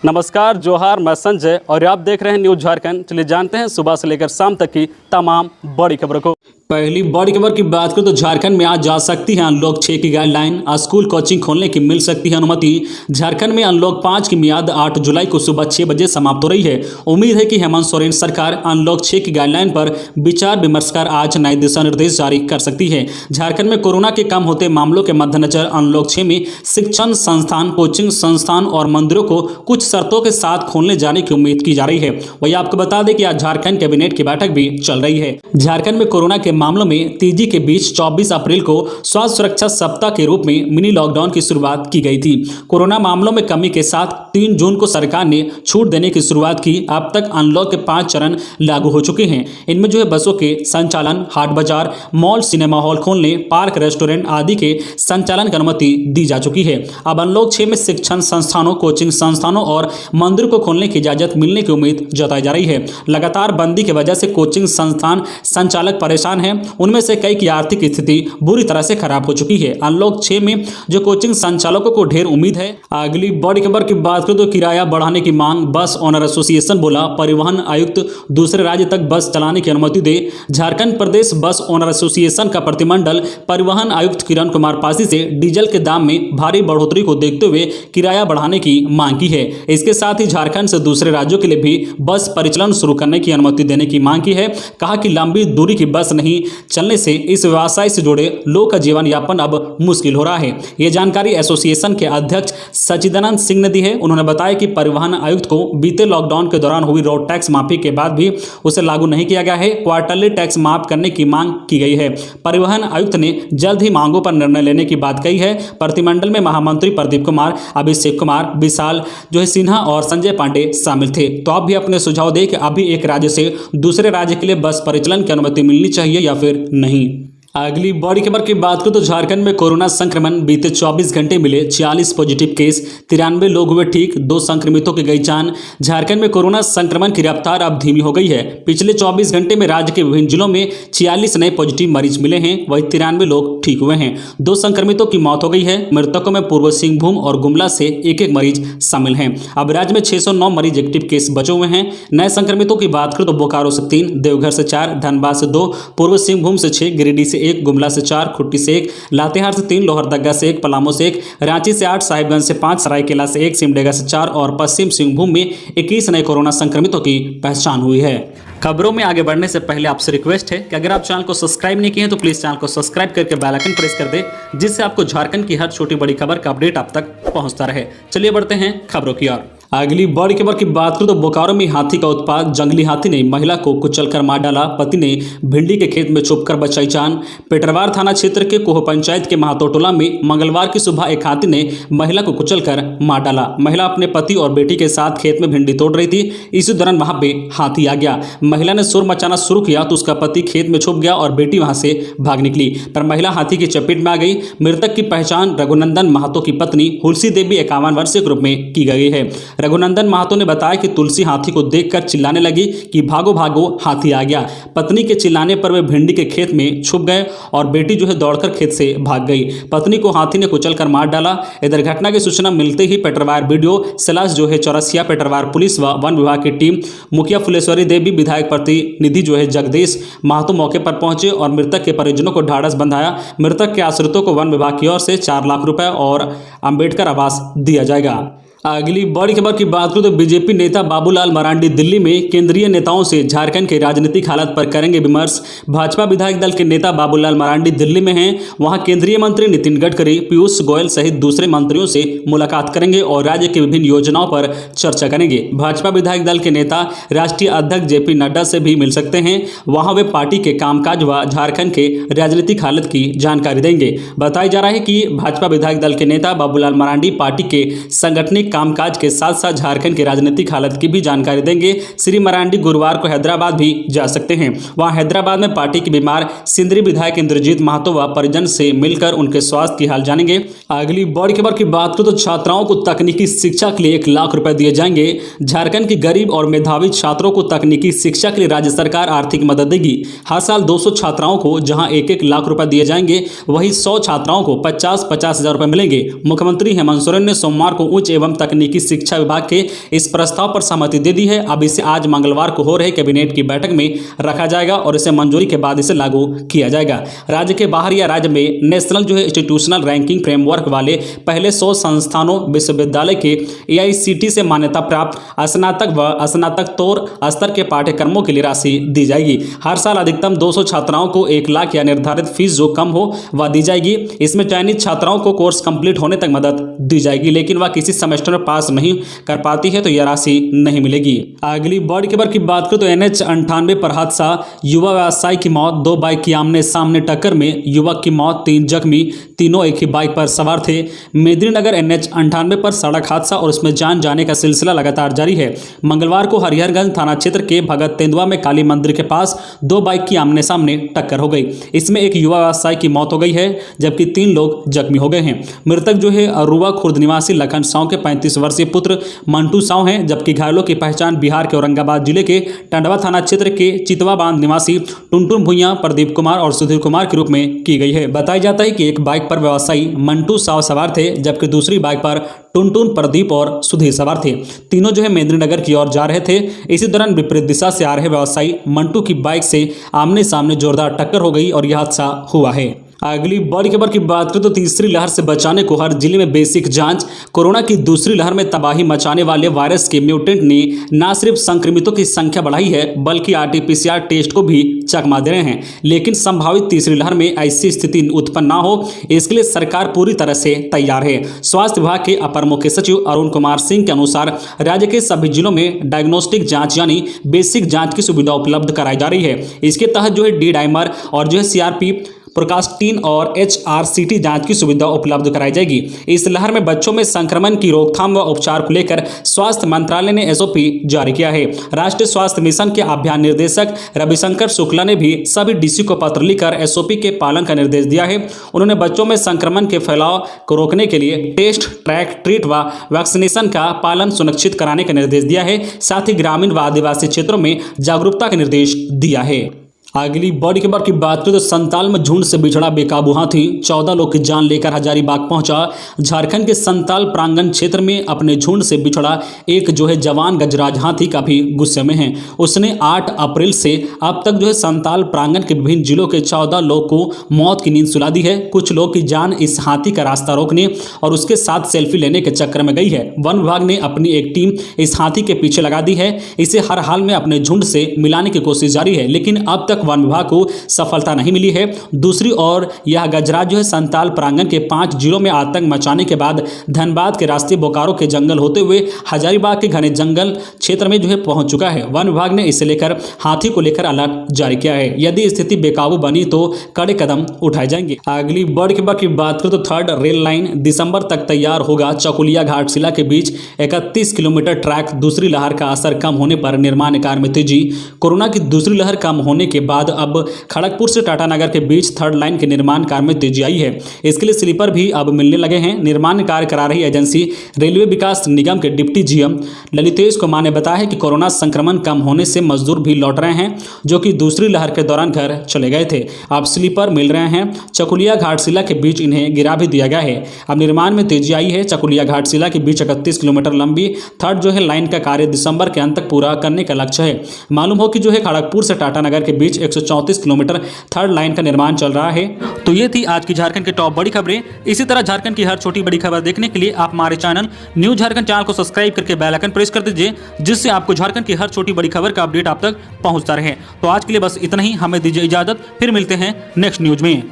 नमस्कार, जोहार, मैं संजय और आप देख रहे हैं न्यूज झारखंड। चलिए जानते हैं सुबह से लेकर शाम तक की तमाम बड़ी खबरों को। पहली बड़ी खबर की बात करें तो झारखंड में आज जा सकती है अनलॉक 6 की गाइडलाइन। स्कूल कोचिंग खोलने की मिल सकती है अनुमति। झारखंड में अनलॉक 5 की मियाद 8 जुलाई को सुबह 6 बजे समाप्त हो रही है। उम्मीद है कि हेमंत सोरेन सरकार अनलॉक 6 की गाइडलाइन पर विचार विमर्श कर आज नए दिशा निर्देश जारी कर सकती है। झारखंड में कोरोना के कम होते मामलों के मद्देनजर अनलॉक 6 में शिक्षण संस्थान, कोचिंग संस्थान और मंदिरों को कुछ शर्तों के साथ खोलने जाने की उम्मीद की जा रही है। वही आपको बता दें कि आज झारखंड कैबिनेट की बैठक भी चल रही है। झारखंड में कोरोना के मामलों में तेजी के बीच 24 अप्रैल को स्वास्थ्य सुरक्षा सप्ताह के रूप में मिनी लॉकडाउन की शुरुआत की गई थी। कोरोना मामलों में कमी के साथ 3 जून को सरकार ने छूट देने की शुरुआत की। अब तक अनलॉक के 5 चरण लागू हो चुके हैं। इनमें जो है बसों के संचालन, हाट बाजार, मॉल, सिनेमा हॉल खोलने, पार्क, रेस्टोरेंट आदि के संचालन की अनुमति दी जा चुकी है। अब अनलॉक 6 में शिक्षण संस्थानों, कोचिंग संस्थानों और मंदिर को खोलने की इजाजत मिलने की उम्मीद जताई जा रही है। लगातार बंदी की वजह से कोचिंग संस्थान संचालक परेशान हैं। उनमें से कई की आर्थिक स्थिति बुरी तरह से खराब हो चुकी है। अनलॉक 6 में जो कोचिंग संचालकों को ढेर उम्मीद है। अगली बड़ी खबर की बात करें तो किराया बढ़ाने की मांग। बस ओनर एसोसिएशन बोला परिवहन आयुक्त दूसरे राज्य तक बस चलाने की अनुमति दे। झारखंड प्रदेश बस ओनर एसोसिएशन का प्रतिमंडल परिवहन आयुक्त किरण कुमार पासी से डीजल के दाम में भारी बढ़ोतरी को देखते हुए किराया बढ़ाने की मांग की है। इसके साथ ही झारखंड से दूसरे राज्यों के लिए भी बस परिचालन शुरू करने की अनुमति देने की मांग की है। कहा कि लंबी दूरी की बस नहीं चलने से इस व्यवसाय से जुड़े लोगों का जीवन यापन अब मुश्किल हो रहा है। ये जानकारी एसोसिएशन के अध्यक्ष सचिदानंद सिंह ने दी है। उन्होंने बताया कि परिवहन आयुक्त को बीते लॉकडाउन के दौरान हुई रोड टैक्स माफी के बाद भी उसे लागू नहीं किया गया है। क्वार्टरली टैक्स माफ करने की मांग की गई है। परिवहन आयुक्त ने जल्द ही मांगों पर निर्णय लेने की बात कही है। प्रतिमंडल में महामंत्री प्रदीप कुमार, अभिषेक कुमार, विशाल जो है सिन्हा और संजय पांडे शामिल थे। तो आप भी अपने सुझाव दें कि अभी एक राज्य से दूसरे राज्य के लिए बस परिचालन की अनुमति मिलनी चाहिए या फिर नहीं। अगली बड़ी खबर की बात करें तो झारखंड में कोरोना संक्रमण बीते 24 घंटे मिले 46 पॉजिटिव केस, 93 लोग हुए ठीक, 2 संक्रमितों की गई जान। झारखंड में कोरोना संक्रमण की रफ्तार अब धीमी हो गई है। पिछले 24 घंटे में राज्य के विभिन्न जिलों में 46 नए पॉजिटिव मरीज मिले हैं। वहीं 93 लोग ठीक हुए हैं। 2 संक्रमितों की मौत हो गई है। मृतकों में पूर्व सिंहभूम और गुमला से एक एक मरीज शामिल हैं। अब राज्य में 609 मरीज एक्टिव केस बचे हुए हैं। नए संक्रमितों की बात करें तो बोकारो से 3, देवघर से 4, धनबाद से 2, पूर्व सिंहभूम से 6, गिरिडीह से 1, गुमला से 4, खुट्टी से 1, लातेहार से 3, लोहरदगा से 1, पलामू से 1, रांची से 8, साहिबगंज से 5, सरायकेला से 1, सिमडेगा से 4 और पश्चिम सिंहभूम में 21 नए कोरोना संक्रमितों की पहचान हुई है। खबरों में आगे बढ़ने से पहले आपसे रिक्वेस्ट है कि अगर आप चैनल को सब्सक्राइब नहीं किए हैं तो प्लीज चैनल को सब्सक्राइब करके बेल आइकन प्रेस कर दे, जिससे आपको झारखंड की हर छोटी बड़ी खबर का अपडेट आप तक पहुंचता रहे। चलिए बढ़ते हैं खबरों की ओर। अगली बड़ी खबर की बात करें तो बोकारो में हाथी का उत्पात। जंगली हाथी ने महिला को कुचलकर मार डाला। पति ने भिंडी के खेत में छुपकर बचाई जान। पेटरवार थाना क्षेत्र के कोह पंचायत के महातोटोला में मंगलवार की सुबह एक हाथी ने महिला को कुचलकर मार डाला। महिला अपने पति और बेटी के साथ खेत में भिंडी तोड़ रही थी। इसी दौरान वहां पे हाथी आ गया। महिला ने शोर मचाना शुरू किया तो उसका पति खेत में छुप गया और बेटी वहां से भाग निकली, पर महिला हाथी की चपेट में आ गई। मृतक की पहचान रघुनंदन महतो की पत्नी हुलसी देवी 51 वर्षीय के रूप में की गई है। रघुनंदन महतो ने बताया कि तुलसी हाथी को देखकर चिल्लाने लगी कि भागो भागो, हाथी आ गया। पत्नी के चिल्लाने पर वे भिंडी के खेत में छुप गए और बेटी जो है दौड़कर खेत से भाग गई। पत्नी को हाथी ने कुचलकर मार डाला। इधर घटना की सूचना मिलते ही पेटरवार वीडियो सलास जो है चौरसिया पेटरवार पुलिस व वन विभाग की टीम, मुखिया फुलेश्वरी देवी, विधायक प्रतिनिधि जो है जगदीश महतो मौके पर पहुंचे और मृतक के परिजनों को ढाढ़स बंधाया। मृतक के आश्रितों को वन विभाग की ओर से 4 लाख रुपए और अंबेडकर आवास दिया जाएगा। अगली बड़ी खबर की बात करूं तो बीजेपी नेता बाबूलाल मरांडी दिल्ली में केंद्रीय नेताओं से झारखंड के राजनीतिक हालत पर करेंगे विमर्श। भाजपा विधायक दल के नेता बाबूलाल मरांडी दिल्ली में हैं। वहां केंद्रीय मंत्री नितिन गडकरी, पीयूष गोयल सहित दूसरे मंत्रियों से मुलाकात करेंगे और राज्य की विभिन्न योजनाओं पर चर्चा करेंगे। भाजपा विधायक दल के नेता राष्ट्रीय अध्यक्ष जेपी नड्डा से भी मिल सकते हैं। वहां वे पार्टी के कामकाज व झारखंड के राजनीतिक हालत की जानकारी देंगे। बताया जा रहा है कि भाजपा विधायक दल के नेता बाबूलाल मरांडी पार्टी के संगठनिक कामकाज के साथ साथ झारखंड की राजनीतिक हालत की भी जानकारी देंगे। श्री मरांडी गुरुवार को हैदराबाद भी जा सकते हैं। वहां हैदराबाद में पार्टी के बीमार सिंदरी विधायक इंद्रजीत महतो व परिजन से मिलकर उनके स्वास्थ्य की हाल जानेंगे। अगली बड़ी खबर की बात करें तो छात्राओं को तकनीकी शिक्षा के लिए 1 लाख रुपए दिए जाएंगे। झारखंड के गरीब और मेधावी छात्रों को तकनीकी शिक्षा के लिए राज्य सरकार आर्थिक मदद देगी। हर साल 200 छात्राओं को जहां 1-1 लाख रुपए दिए जाएंगे, वहीं 100 छात्राओं को 50-50 हजार रुपए मिलेंगे। मुख्यमंत्री हेमंत सोरेन ने सोमवार को उच्च एवं तकनीकी शिक्षा विभाग के इस प्रस्ताव पर सहमति दे दी है। अब इसे आज मंगलवार को हो रहे कैबिनेट की बैठक में रखा जाएगा और इसे मंजूरी के बाद इसे लागू किया जाएगा। राज्य के बाहर या राज्य में नेशनल इंस्टीट्यूशनल रैंकिंग फ्रेमवर्क वाले पहले 100 संस्थानों विश्वविद्यालय के AICTE से मान्यता प्राप्त स्नातक व स्नातकोत्तर स्तर के पाठ्यक्रमों के लिए राशि दी जाएगी। हर साल अधिकतम 200 छात्राओं को 1 लाख या निर्धारित फीस जो कम हो वह दी जाएगी। इसमें चयनित छात्राओं को कोर्स कंप्लीट होने तक मदद दी जाएगी, लेकिन वह किसी सेमेस्टर में पास नहीं कर पाती है तो यह राशि नहीं मिलेगी। अगली बड़ी खबर की बात करें तो NH98 पर हादसा, युवा व्यवसायी की मौत, 2 बाइक की आमने सामने टक्कर में युवक की मौत, 3 जख्मी, तीनों एक ही बाइक पर सवार थे। मेदिनीनगर NH98 पर सड़क हादसा और उसमें जान जाने का सिलसिला लगातार जारी है। मंगलवार को हरिहरगंज थाना क्षेत्र के भगत तेंदुआ में काली मंदिर के पास 2 बाइक की आमने सामने टक्कर हो गई। इसमें एक युवा व्यवसायी की मौत हो गई है जबकि 3 लोग जख्मी हो गए हैं। मृतक जो है अरुवा खुर्द निवासी लखन साव के 35 वर्षीय पुत्र मंटू साव हैं, जबकि घायलों की पहचान बिहार के औरंगाबाद जिले के टंडवा थाना क्षेत्र के चितवा बांध निवासी टुनटुन भुइयां, प्रदीप कुमार और सुधीर कुमार के रूप में की गई है। बताया जाता है कि एक बाइक पर व्यवसायी मंटू साव सवार थे जबकि दूसरी बाइक पर टुनटुन, प्रदीप और सुधीर सवार थे। तीनों जो है मेदिनीनगर की ओर जा रहे थे। इसी दौरान विपरीत दिशा से आ रहे व्यवसायी मंटू की बाइक से आमने सामने जोरदार टक्कर हो गई और यह हादसा हुआ है। अगली बड़ी खबर की बात करें तो तीसरी लहर से बचाने को हर जिले में बेसिक जांच। कोरोना की दूसरी लहर में तबाही मचाने वाले वायरस के म्यूटेंट ने न सिर्फ संक्रमितों की संख्या बढ़ाई है बल्कि RT-PCR टेस्ट को भी चकमा दे रहे हैं। लेकिन संभावित तीसरी लहर में ऐसी स्थिति उत्पन्न न हो, इसके लिए सरकार पूरी तरह से तैयार है। स्वास्थ्य विभाग के अपर मुख्य सचिव अरुण कुमार सिंह के अनुसार राज्य के सभी जिलों में डायग्नोस्टिक जाँच यानी बेसिक जाँच की सुविधा उपलब्ध कराई जा रही है। इसके तहत जो है D-डाइमर और जो है CRP प्रोकास्टिन और HRCT जांच की सुविधा उपलब्ध कराई जाएगी। इस लहर में बच्चों में संक्रमण की रोकथाम व उपचार को लेकर स्वास्थ्य मंत्रालय ने SOP जारी किया है। राष्ट्रीय स्वास्थ्य मिशन के अभियान निदेशक रविशंकर शुक्ला ने भी सभी DC को पत्र लिखकर SOP के पालन का निर्देश दिया है। उन्होंने बच्चों में संक्रमण के फैलाव को रोकने के लिए टेस्ट, ट्रैक, ट्रीट व वैक्सीनेशन का पालन सुनिश्चित कराने का निर्देश दिया है। साथ ही ग्रामीण व आदिवासी क्षेत्रों में जागरूकता का निर्देश दिया है। अगली बड़ी खबर की बात करें तो संताल में झुंड से बिछड़ा बेकाबू हाथी, 14 लोग की जान लेकर हजारीबाग पहुंचा। झारखंड के संताल प्रांगण क्षेत्र में अपने झुंड से बिछड़ा एक जो है जवान गजराज हाथी काफी गुस्से में है। उसने 8 अप्रैल से अब तक जो है संताल प्रांगण के विभिन्न जिलों के 14 लोग को मौत की नींद सुला दी है। कुछ लोग की जान इस हाथी का रास्ता रोकने और उसके साथ सेल्फी लेने के चक्कर में गई है। वन विभाग ने अपनी एक टीम इस हाथी के पीछे लगा दी है। इसे हर हाल में अपने झुंड से मिलाने की कोशिश जारी है, लेकिन अब तक वन विभाग को सफलता नहीं मिली है। दूसरी ओर यह गजराज जो है संताल प्रांगण के 5 जिलों में आतंक मचाने के बाद धनबाद के रास्ते बोकारो के जंगल होते हुए हजारीबाग के घने जंगल क्षेत्र में जो है पहुंच चुका है। वन विभाग ने इसे लेकर हाथी को लेकर अलर्ट जारी किया है। यदि स्थिति बेकाबू बनी तो कड़े कदम उठाए जाएंगे। अगली बड़ी खबर की बात करें तो 3rd रेल लाइन दिसंबर तक तैयार होगा। चकुलिया घाटशिला के बीच 31 किलोमीटर ट्रैक। दूसरी लहर का असर कम होने पर निर्माण कार्य में तेजी। कोरोना की दूसरी लहर कम होने के बाद अब खड़गपुर से टाटानगर के बीच 3rd लाइन के निर्माण कार्य में तेजी आई है। इसके लिए स्लीपर भी अब मिलने लगे हैं। निर्माण कार्य करा रही एजेंसी रेलवे विकास निगम के डिप्टी GM ललितेश कुमार ने बताया है कि कोरोना संक्रमण कम होने से मजदूर भी लौट रहे हैं जो कि दूसरी लहर के दौरान घर चले गए थे। अब स्लीपर मिल रहे हैं। चकुलिया घाटशिला के बीच इन्हें गिरा भी दिया गया है। अब निर्माण में तेजी आई है। चकुलिया घाटशिला के बीच 31 किलोमीटर लंबी 3rd जो है लाइन का कार्य दिसंबर के अंत तक पूरा करने का लक्ष्य है। मालूम हो कि जो है खड़गपुर से टाटानगर के बीच 134 किलोमीटर 3rd लाइन का निर्माण चल रहा है। तो ये थी आज की झारखंड की टॉप बड़ी खबरें। इसी तरह झारखंड की हर छोटी बड़ी खबर देखने के लिए आप हमारे चैनल न्यूज झारखंड चैनल को सब्सक्राइब करके बेल आइकन प्रेस कर दीजिए, जिससे आपको झारखंड की हर छोटी बड़ी खबर का अपडेट आप तक पहुंचता रहे। तो आज के लिए बस इतना ही। हमें दीजिए इजाजत, फिर मिलते हैं नेक्स्ट न्यूज में।